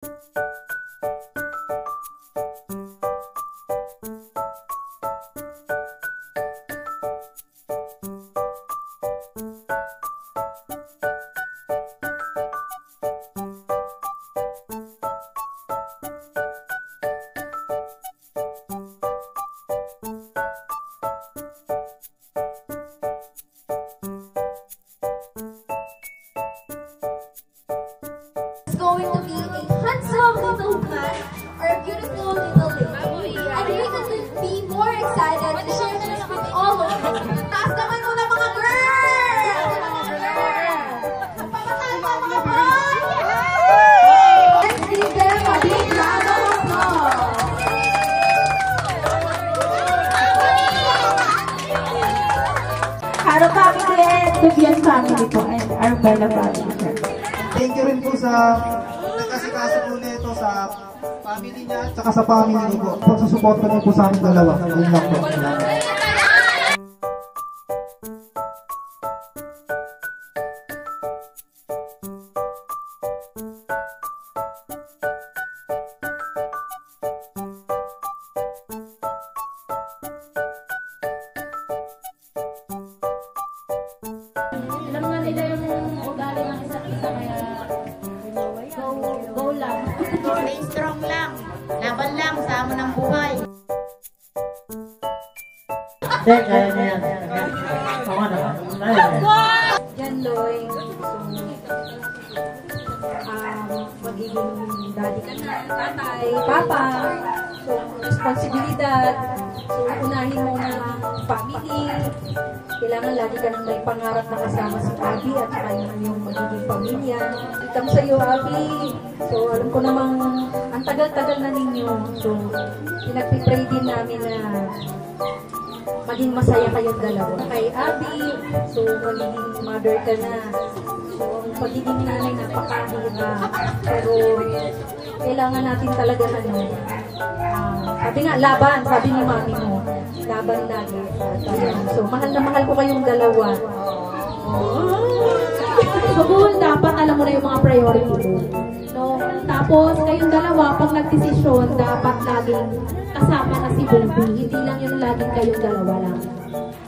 Going to be a handsome little man or a beautiful little lady. And we couldn't be more excited to share this with all of us. Taas naman muna mga girls! Papataan mo mga boys! Let's give them a big round of applause! Hello family and Dubian family po and Arbella family. Thank you rin po sa nagkasikaso po nito sa family niya at saka sa family niyo po. Pagsusuporta niyo po sa amin dalawa. Yun lang po. Alam nga nila yung ugali ng isa't isa kaya go lang. Stay strong lang. Laban lang sa amo ng buhay. Kaya na yan. Ako na. Jan Loy, magiging daddy ka na, tatay, papa. So, responsibilidad. So, unahin mo na family. Kailangan lagi ka nang may pangarap na kasama si Abby at saka yung magiging pamilya. Welcome sa iyo, Abby. So, alam ko namang ang tagal-tagal na ninyo. So, pinagpipray din namin na maging masaya kayong dalawa. Kay Abby, so magiging mother ka na. So, ang pagiging nanay napakahirap. Pero, kailangan natin talaga sabi nga, laban, sabi ni mami mo. Laban lagi. So, mahal na mahal ko kayong dalawa. So, dapat alam mo na yung mga priority mo. No? Tapos, kayong dalawa, pag nagdesisyon, dapat laging kasama na si baby. Hindi lang yung laging kayong dalawa lang.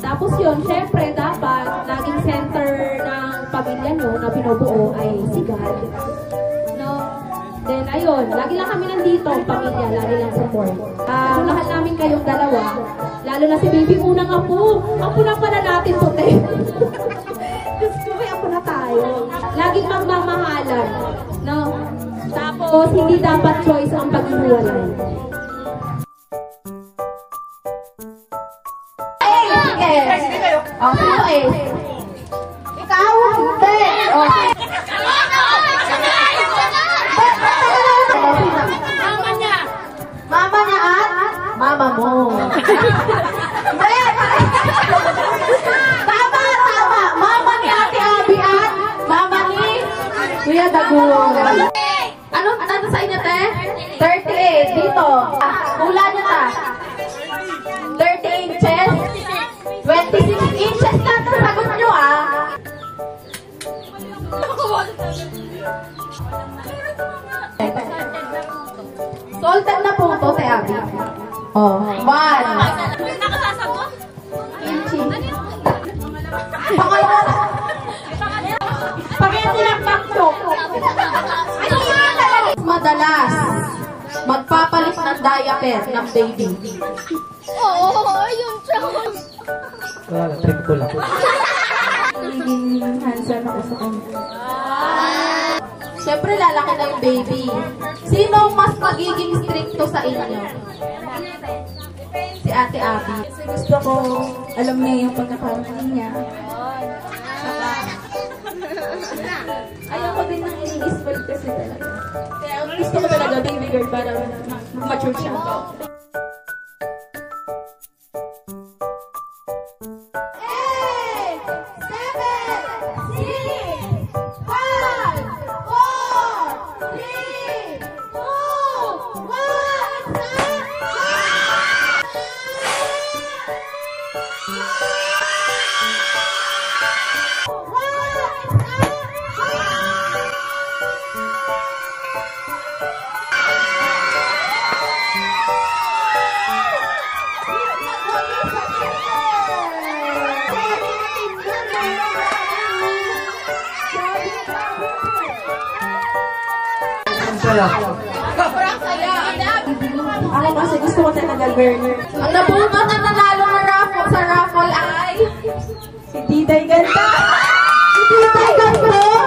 Tapos yun, syempre, dapat laging center ng pamilya nyo na binubuo ay si God. No? Then, ayun, lagi lang kami nandito, pamilya, lagi lang support. Mahal namin kayong dalawa, lalo na si baby unang apo. Apo na pala natin to, te. Gusto ko, apo na tayo. Laging magmamahalan. No? Tapos, hindi dapat choice ang pag-iwalay. Oh, sino eh? Ikaw? Hindi. Oh. Mama niya. Mama niya at? Mama mo. Tama. Mama ni Ate Abby at mama ni Kuya Dagong. Ano sa inyo, te? 38. Dito. Hula niyo ta. 30 inches. 26 inches na ito. Sagot nyo, Salted na po ito, te Abby. Oh, 1. Nakasasagot? Inchi. Pangalawa. Spaghetti ng paktok. Madalas magpapalit ng diaper ng baby. Oo, yun siya. Wala, trip ko lang. Magiging handsome ako sa kanya. Siyempre, lalaki na yung baby. Sino mas magiging stricto sa inyo? Si Ate Abby. Kasi gusto ko, alam niya yung pagkakaroon niya. Ayaw ko din ng i-spoil kasi talaga. Kaya gusto ko talaga baby girl para mature siya. saya. Sobrang saya. Ako kasi gusto ko talaga girl. Ang nabunot at nanalo ng raffle sa raffle ay... Si Titay Ganda! Si Titay Ganda!